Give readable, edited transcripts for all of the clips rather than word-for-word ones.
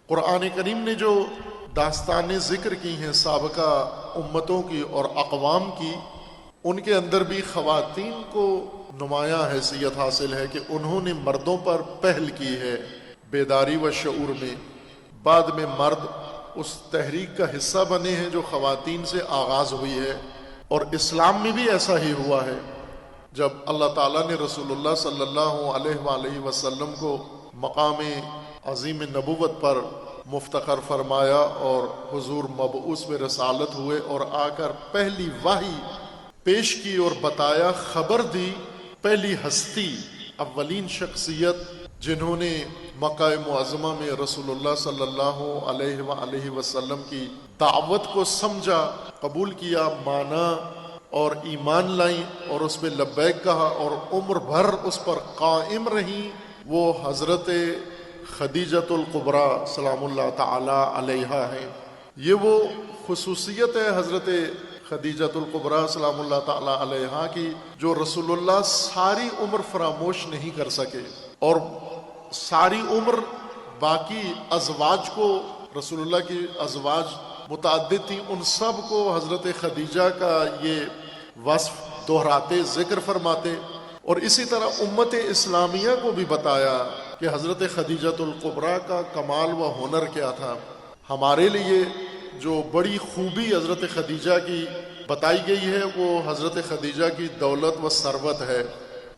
قرآن کریم نے جو داستانیں ذکر کی ہیں سابقہ امتوں کی اور اقوام کی، ان کے اندر بھی خواتین کو نمایاں حیثیت حاصل ہے کہ انہوں نے مردوں پر پہل کی ہے بیداری و شعور میں۔ بعد میں مرد اس تحریک کا حصہ بنے ہیں جو خواتین سے آغاز ہوئی ہے، اور اسلام میں بھی ایسا ہی ہوا ہے۔ جب اللہ تعالیٰ نے رسول اللہ صلی اللہ علیہ وآلہ وسلم کو مقام عظیم نبوت پر مفتخر فرمایا اور حضور مبعوث میں رسالت ہوئے اور آ کر پہلی وحی پیش کی اور بتایا، خبر دی، پہلی ہستی، اولین شخصیت جنہوں نے مکہ معظمہ میں رسول اللہ صلی اللہ علیہ وآلہ وسلم کی دعوت کو سمجھا، قبول کیا، مانا اور ایمان لائیں اور اس پہ لبیک کہا اور عمر بھر اس پر قائم رہیں، وہ حضرت خدیجۃ الکبریٰ سلام اللہ تعالی علیہا ہیں۔ یہ وہ خصوصیت ہے حضرت خدیجۃ الکبریٰ سلام اللہ تعالی علیہا کی جو رسول اللہ ساری عمر فراموش نہیں کر سکے، اور ساری عمر باقی ازواج کو، رسول اللہ کی ازواج متعدد تھیں، ان سب کو حضرت خدیجہ کا یہ وصف دہراتے، ذکر فرماتے، اور اسی طرح امت اسلامیہ کو بھی بتایا کہ حضرت خدیجۃ الکبریٰ کا کمال و ہنر کیا تھا۔ ہمارے لیے جو بڑی خوبی حضرت خدیجہ کی بتائی گئی ہے وہ حضرت خدیجہ کی دولت و ثروت ہے۔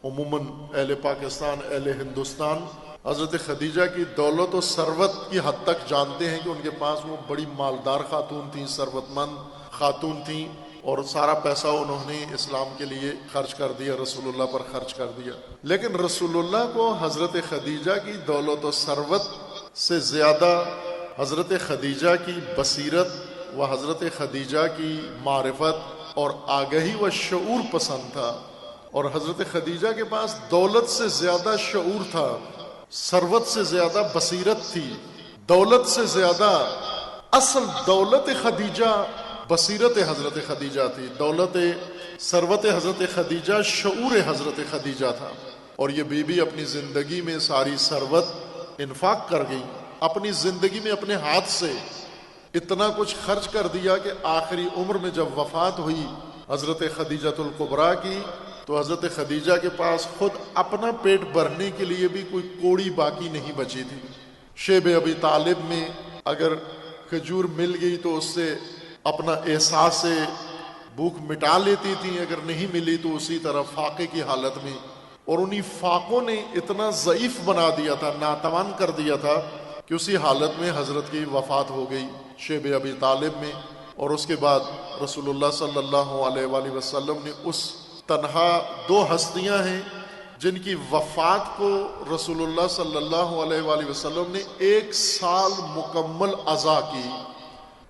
عموماً اہل پاکستان، اہل ہندوستان حضرت خدیجہ کی دولت و ثروت کی حد تک جانتے ہیں کہ ان کے پاس وہ بڑی مالدار خاتون تھیں، ثروت مند خاتون تھیں، اور سارا پیسہ انہوں نے اسلام کے لیے خرچ کر دیا، رسول اللہ پر خرچ کر دیا۔ لیکن رسول اللہ کو حضرت خدیجہ کی دولت و ثروت سے زیادہ حضرت خدیجہ کی بصیرت و حضرت خدیجہ کی معرفت اور آگہی و شعور پسند تھا، اور حضرت خدیجہ کے پاس دولت سے زیادہ شعور تھا، ثروت سے زیادہ بصیرت تھی، دولت سے زیادہ اصل دولت خدیجہ بصیرت حضرت خدیجہ تھی، دولت ثروت حضرت خدیجہ شعور حضرت خدیجہ تھا۔ اور یہ بی بی اپنی زندگی میں ساری ثروت انفاق کر گئی، اپنی زندگی میں اپنے ہاتھ سے اتنا کچھ خرچ کر دیا کہ آخری عمر میں جب وفات ہوئی حضرت خدیجۃ الکبریٰ کی، تو حضرت خدیجہ کے پاس خود اپنا پیٹ بھرنے کے لیے بھی کوئی کوڑی باقی نہیں بچی تھی۔ شیب ابی طالب میں اگر کھجور مل گئی تو اس سے اپنا احساس بھوک مٹا لیتی تھی، اگر نہیں ملی تو اسی طرح فاقے کی حالت میں، اور انہی فاقوں نے اتنا ضعیف بنا دیا تھا، ناتوان کر دیا تھا کہ اسی حالت میں حضرت کی وفات ہو گئی شیب ابی طالب میں۔ اور اس کے بعد رسول اللہ صلی اللہ علیہ وآلہ وسلم نے اس تنہا دو ہستیاں ہیں جن کی وفات کو رسول اللہ صلی اللہ علیہ وآلہ وسلم نے 1 سال مکمل عزا کی،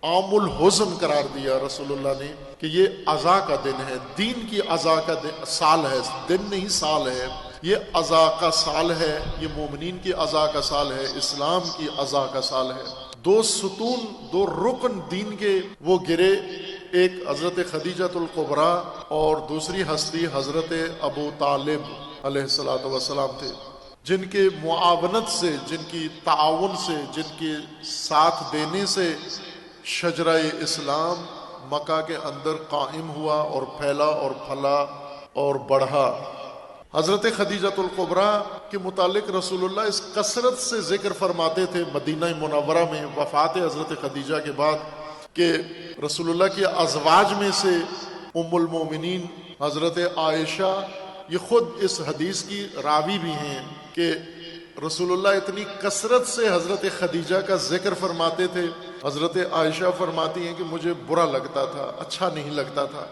عام الحزن قرار دیا رسول اللہ نے کہ یہ عزا کا دن ہے، دین کی عزا کا سال ہے، دن نہیں سال ہے، یہ عزا کا سال ہے، یہ مومنین کی عزا کا سال ہے، اسلام کی عزا کا سال ہے۔ 2 ستون، 2 رکن دین کے وہ گرے، ایک حضرت خدیجۃ الکبریٰ اور دوسری ہستی حضرت ابو طالب علیہ الصلوۃ والسلام تھے، جن کے معاونت سے، جن کی تعاون سے، جن کے ساتھ دینے سے شجرہ اسلام مکہ کے اندر قائم ہوا اور پھیلا اور پھلا اور بڑھا۔ حضرت خدیجۃ الکبریٰ کے متعلق رسول اللہ اس کثرت سے ذکر فرماتے تھے مدینہ منورہ میں وفات حضرت خدیجہ کے بعد کہ رسول اللہ کی ازواج میں سے ام المومنین حضرت عائشہ یہ خود اس حدیث کی راوی بھی ہیں کہ رسول اللہ اتنی کثرت سے حضرت خدیجہ کا ذکر فرماتے تھے، حضرت عائشہ فرماتی ہیں کہ مجھے برا لگتا تھا، اچھا نہیں لگتا تھا،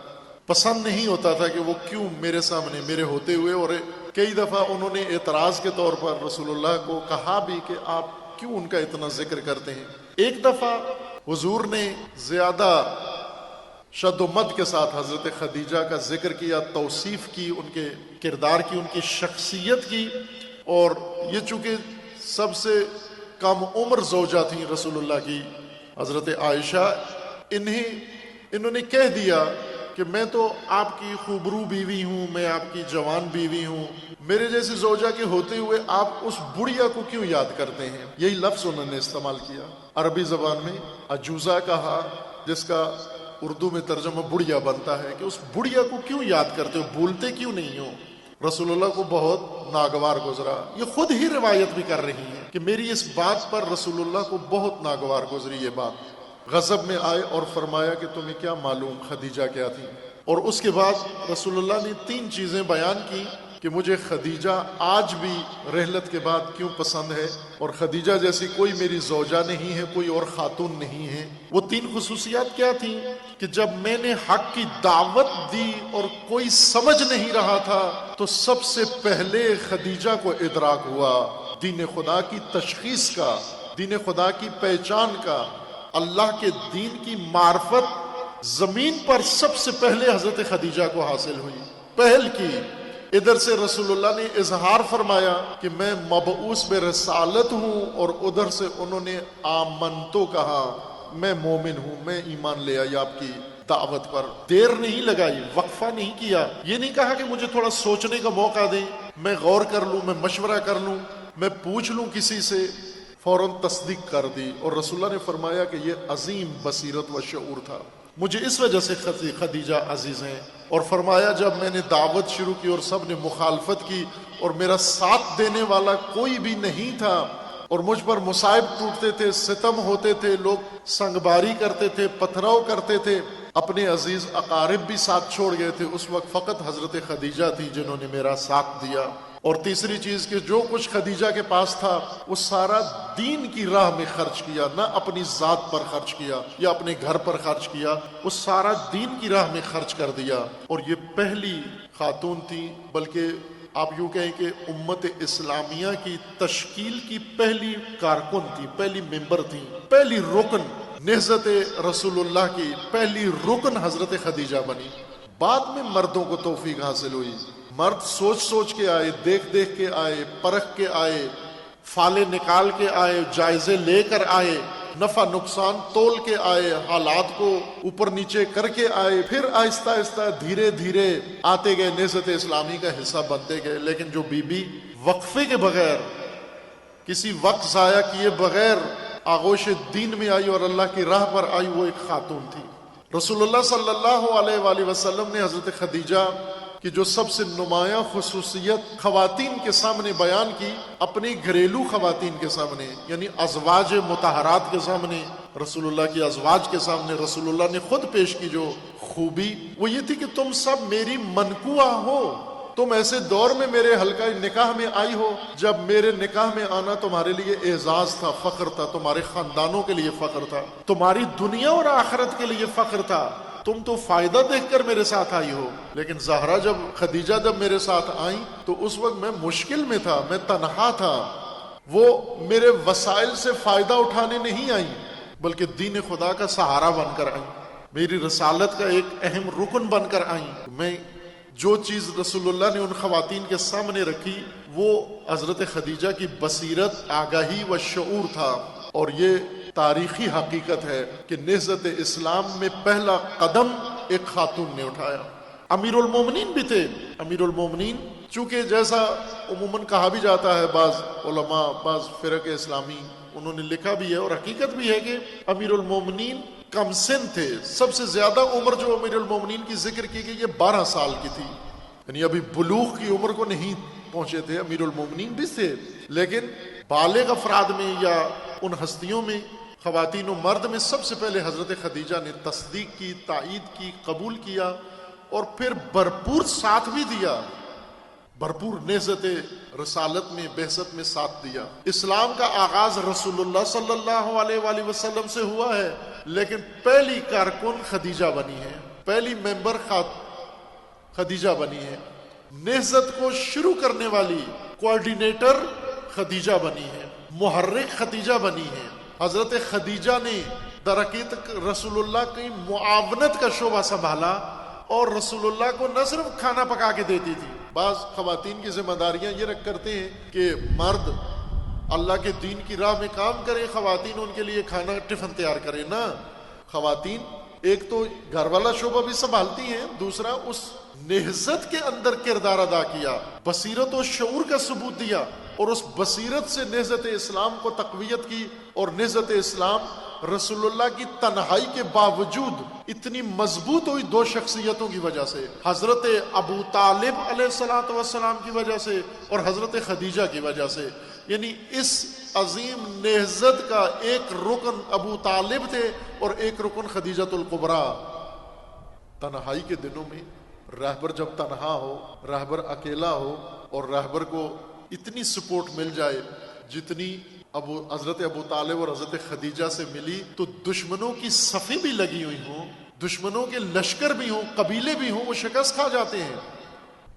پسند نہیں ہوتا تھا کہ وہ کیوں میرے سامنے میرے ہوتے ہوئے، اور کئی دفعہ انہوں نے اعتراض کے طور پر رسول اللہ کو کہا بھی کہ آپ کیوں ان کا اتنا ذکر کرتے ہیں۔ ایک دفعہ حضور نے زیادہ شد و مد کے ساتھ حضرت خدیجہ کا ذکر کیا، توصیف کی، ان کے کردار کی، ان کی شخصیت کی، اور یہ چونکہ سب سے کم عمر زوجہ تھیں رسول اللہ کی حضرت عائشہ، انہوں نے کہہ دیا کہ میں تو آپ کی خوبرو بیوی ہوں، میں آپ کی جوان بیوی ہوں، میرے جیسی زوجہ کے ہوتے ہوئے آپ اس بڑھیا کو کیوں یاد کرتے ہیں؟ یہی لفظ انہوں نے استعمال کیا، عربی زبان میں عجوزہ کہا، جس کا اردو میں ترجمہ بڑھیا بنتا ہے، کہ اس بڑھیا کو کیوں یاد کرتے ہو، بھولتے کیوں نہیں ہو؟ رسول اللہ کو بہت ناگوار گزرا، یہ خود ہی روایت بھی کر رہی ہیں کہ میری اس بات پر رسول اللہ کو بہت ناگوار گزری یہ بات۔ غضب میں آئے اور فرمایا کہ تمہیں کیا معلوم خدیجہ کیا تھی؟ اور اس کے بعد رسول اللہ نے 3 چیزیں بیان کی کہ مجھے خدیجہ آج بھی رحلت کے بعد کیوں پسند ہے، اور خدیجہ جیسی کوئی میری زوجہ نہیں ہے، کوئی اور خاتون نہیں ہے۔ وہ 3 خصوصیات کیا تھیں؟ کہ جب میں نے حق کی دعوت دی اور کوئی سمجھ نہیں رہا تھا تو سب سے پہلے خدیجہ کو ادراک ہوا دین خدا کی تشخیص کا، دین خدا کی پہچان کا، اللہ کے دین کی معرفت زمین پر سب سے پہلے حضرت خدیجہ کو حاصل ہوئی، پہل کی۔ ادھر سے رسول اللہ نے اظہار فرمایا کہ میں مبعوث برسالت ہوں، اور ادھر سے انہوں نے آمنتو کہا، میں مومن ہوں، میں ایمان لے آئی آپ کی دعوت پر۔ دیر نہیں لگائی، وقفہ نہیں کیا، یہ نہیں کہا کہ مجھے تھوڑا سوچنے کا موقع دیں، میں غور کر لوں، میں مشورہ کر لوں، میں پوچھ لوں کسی سے، فوراً تصدیق کر دی۔ اور رسول اللہ نے فرمایا کہ یہ عظیم بصیرت و شعور تھا، مجھے اس وجہ سے خدیجہ عزیز ہیں۔ اور فرمایا جب میں نے دعوت شروع کی اور سب نے مخالفت کی اور میرا ساتھ دینے والا کوئی بھی نہیں تھا، اور مجھ پر مصائب ٹوٹتے تھے، ستم ہوتے تھے، لوگ سنگباری کرتے تھے، پتھراؤ کرتے تھے، اپنے عزیز اقارب بھی ساتھ چھوڑ گئے تھے، اس وقت فقط حضرت خدیجہ تھی جنہوں نے میرا ساتھ دیا۔ اور تیسری چیز کہ جو کچھ خدیجہ کے پاس تھا وہ سارا دین کی راہ میں خرچ کیا، نہ اپنی ذات پر خرچ کیا یا اپنے گھر پر خرچ کیا، وہ سارا دین کی راہ میں خرچ کر دیا۔ اور یہ پہلی خاتون تھی، بلکہ آپ یوں کہیں کہ امت اسلامیہ کی تشکیل کی پہلی کارکن تھی، پہلی ممبر تھی، پہلی رکن نہضت رسول اللہ کی پہلی رکن حضرت خدیجہ بنی۔ بعد میں مردوں کو توفیق حاصل ہوئی، مرد سوچ سوچ کے آئے، دیکھ دیکھ کے آئے، پرکھ کے آئے، فالے نکال کے آئے، جائزے لے کر آئے، نفع نقصان تول کے آئے، حالات کو اوپر نیچے کر کے آئے، پھر آہستہ آہستہ دھیرے دھیرے آتے گئے، نہضت اسلامی کا حصہ بنتے گئے۔ لیکن جو بی بی وقفے کے بغیر، کسی وقت ضائع کیے بغیر آغوش دین میں آئی اور اللہ کی راہ پر آئی، وہ ایک خاتون تھی۔ رسول اللہ صلی اللہ علیہ وآلہ وسلم نے حضرت خدیجہ کی جو سب سے نمایاں خصوصیت خواتین کے سامنے بیان کی، اپنی گھریلو خواتین کے سامنے، یعنی ازواج مطہرات کے سامنے، رسول اللہ کی ازواج کے سامنے رسول اللہ نے خود پیش کی جو خوبی، وہ یہ تھی کہ تم سب میری منکوہ ہو، تم ایسے دور میں میرے حلقہ نکاح میں آئی ہو جب میرے نکاح میں آنا تمہارے لیے اعزاز تھا، فخر تھا، تمہارے خاندانوں کے لیے فخر تھا، تمہاری دنیا اور آخرت کے لیے فخر تھا، تم تو فائدہ دیکھ کر میرے ساتھ آئی ہو۔ لیکن زہرا خدیجہ جب میرے ساتھ آئیں تو اس وقت میں مشکل میں تھا، میں تنہا تھا، وہ میرے وسائل سے فائدہ اٹھانے نہیں آئیں بلکہ دین خدا کا سہارا بن کر آئیں، میری رسالت کا ایک اہم رکن بن کر آئیں۔ میں جو چیز رسول اللہ نے ان خواتین کے سامنے رکھی وہ حضرت خدیجہ کی بصیرت، آگاہی و شعور تھا، اور یہ تاریخی حقیقت ہے کہ نہضت اسلام میں پہلا قدم ایک خاتون نے اٹھایا۔ امیر المومنین بھی تھے۔ امیر المومنین چونکہ جیسا عموماً کہا بھی جاتا ہے، بعض علماء، بعض فرق اسلامی انہوں نے لکھا بھی ہے اور حقیقت بھی ہے کہ امیر المومنین کم سن تھے۔ سب سے زیادہ عمر جو امیر المومنین کی ذکر کی گئی یہ 12 سال کی تھی، یعنی ابھی بلوغ کی عمر کو نہیں پہنچے تھے۔ امیر المومنین بھی تھے، لیکن بالغ افراد میں یا ان ہستیوں میں، خواتین و مرد میں سب سے پہلے حضرت خدیجہ نے تصدیق کی، تائید کی، قبول کیا، اور پھر بھرپور ساتھ بھی دیا، بھرپور نہضت رسالت میں، بعثت میں ساتھ دیا۔ اسلام کا آغاز رسول اللہ صلی اللہ علیہ وآلہ وسلم سے ہوا ہے، لیکن پہلی کارکن خدیجہ بنی ہے، پہلی ممبر خدیجہ بنی ہے، نہضت کو شروع کرنے والی کوآرڈینیٹر خدیجہ بنی ہے، محرک خدیجہ بنی ہے۔ حضرت خدیجہ نے درحقیقت رسول اللہ کی معاونت کا شعبہ سنبھالا، اور رسول اللہ کو نہ صرف کھانا پکا کے دیتی تھی۔ بعض خواتین کی ذمہ داریاں یہ رکھ کرتے ہیں کہ مرد اللہ کے دین کی راہ میں کام کریں، خواتین ان کے لیے کھانا ٹفن تیار کریں۔ نہ، خواتین ایک تو گھر والا شعبہ بھی سنبھالتی ہیں، دوسرا اس نہضت کے اندر کردار ادا کیا، بصیرت و شعور کا ثبوت دیا، اور اس بصیرت سے نہضت اسلام کو تقویت کی، اور نہضت اسلام رسول اللہ کی تنہائی کے باوجود اتنی مضبوط ہوئی دو شخصیتوں کی وجہ سے، حضرت ابو طالب علیہ الصلوۃ والسلام کی وجہ سے اور حضرت خدیجہ کی وجہ سے۔ یعنی اس عظیم نہضت کا ایک رکن ابو طالب تھے اور ایک رکن خدیجۃ الکبریٰ۔ تنہائی کے دنوں میں راہبر جب تنہا ہو، راہبر اکیلا ہو، اور راہبر کو اتنی سپورٹ مل جائے جتنی حضرت ابو طالب اور حضرت خدیجہ سے ملی، تو دشمنوں کی صفیں بھی لگی ہوئی ہوں، دشمنوں کے لشکر بھی ہوں، قبیلے بھی ہوں، وہ شکست کھا جاتے ہیں۔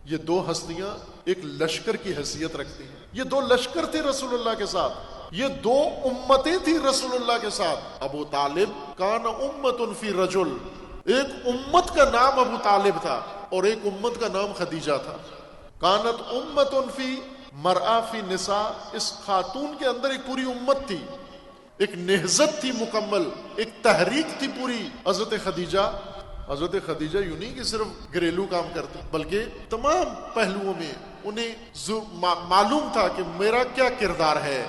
یہ دو ہستیاں ایک لشکر کی حیثیت رکھتی ہیں۔ یہ دو لشکر تھے رسول اللہ کے ساتھ، یہ دو امتیں تھی رسول اللہ کے ساتھ۔ ابو طالب کان امت فی رجل، ایک امت کا نام ابو طالب تھا اور ایک امت کا نام خدیجہ تھا۔ کانت امت فی مرآ فی نساء، اس خاتون کے اندر ایک پوری امت تھی، ایک نہضت تھی مکمل، ایک تحریک تھی پوری۔ حضرت خدیجہ یوں نہیں کہ صرف گھریلو کام کرتی، بلکہ تمام پہلوؤں میں انہیں معلوم تھا کہ میرا کیا کردار ہے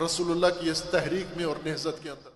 رسول اللہ کی اس تحریک میں اور نہضت کے اندر۔